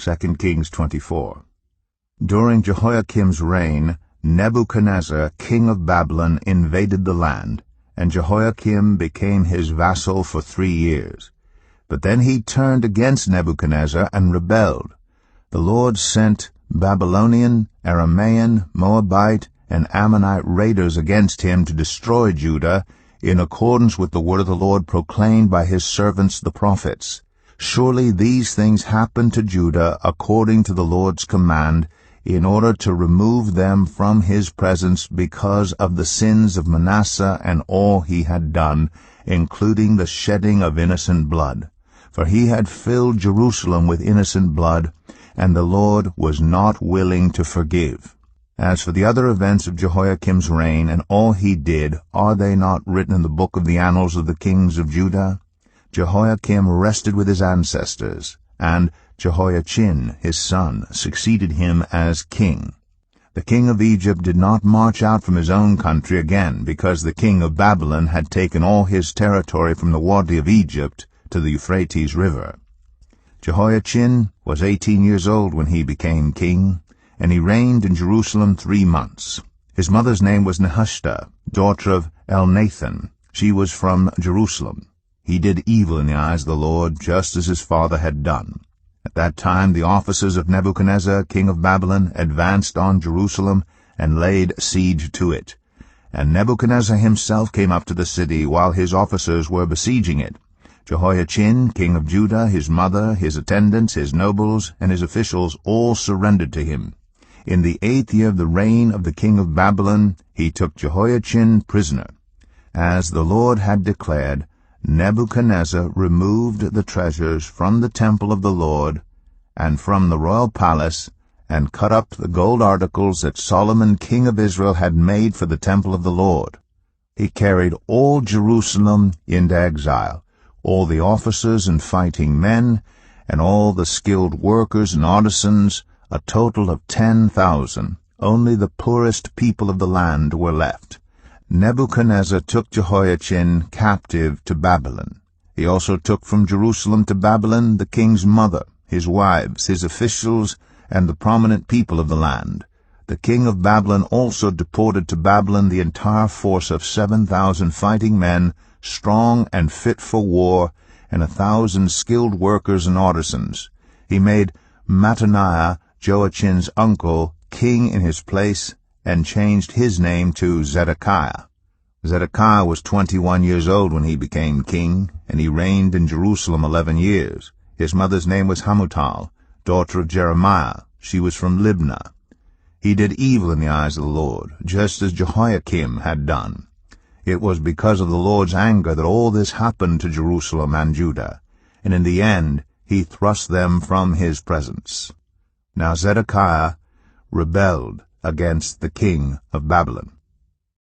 2 Kings 24. During Jehoiakim's reign, Nebuchadnezzar, king of Babylon, invaded the land, and Jehoiakim became his vassal for 3 years. But then he turned against Nebuchadnezzar and rebelled. The Lord sent Babylonian, Aramean, Moabite, and Ammonite raiders against him to destroy Judah, in accordance with the word of the Lord proclaimed by his servants the prophets. Surely these things happened to Judah according to the Lord's command, in order to remove them from his presence because of the sins of Manasseh and all he had done, including the shedding of innocent blood. For he had filled Jerusalem with innocent blood, and the Lord was not willing to forgive. As for the other events of Jehoiakim's reign and all he did, are they not written in the book of the annals of the kings of Judah? Jehoiakim rested with his ancestors, and Jehoiachin, his son, succeeded him as king. The king of Egypt did not march out from his own country again, because the king of Babylon had taken all his territory from the Wadi of Egypt to the Euphrates River. Jehoiachin was 18 years old when he became king, and he reigned in Jerusalem 3 months. His mother's name was Nehushta, daughter of Elnathan. She was from Jerusalem. He did evil in the eyes of the Lord, just as his father had done. At that time the officers of Nebuchadnezzar, king of Babylon, advanced on Jerusalem and laid siege to it. And Nebuchadnezzar himself came up to the city while his officers were besieging it. Jehoiachin, king of Judah, his mother, his attendants, his nobles, and his officials all surrendered to him. In the 8th year of the reign of the king of Babylon, he took Jehoiachin prisoner. As the Lord had declared, Nebuchadnezzar removed the treasures from the temple of the Lord and from the royal palace, and cut up the gold articles that Solomon king of Israel had made for the temple of the Lord. He carried all Jerusalem into exile, all the officers and fighting men, and all the skilled workers and artisans, a total of 10,000. Only the poorest people of the land were left. Nebuchadnezzar took Jehoiachin captive to Babylon. He also took from Jerusalem to Babylon the king's mother, his wives, his officials, and the prominent people of the land. The king of Babylon also deported to Babylon the entire force of 7,000 fighting men, strong and fit for war, and 1,000 skilled workers and artisans. He made Mattaniah, Joachin's uncle, king in his place, and changed his name to Zedekiah. Zedekiah was 21 years old when he became king, and he reigned in Jerusalem 11 years. His mother's name was Hamutal, daughter of Jeremiah. She was from Libnah. He did evil in the eyes of the Lord, just as Jehoiakim had done. It was because of the Lord's anger that all this happened to Jerusalem and Judah, and in the end he thrust them from his presence. Now Zedekiah rebelled against the king of Babylon.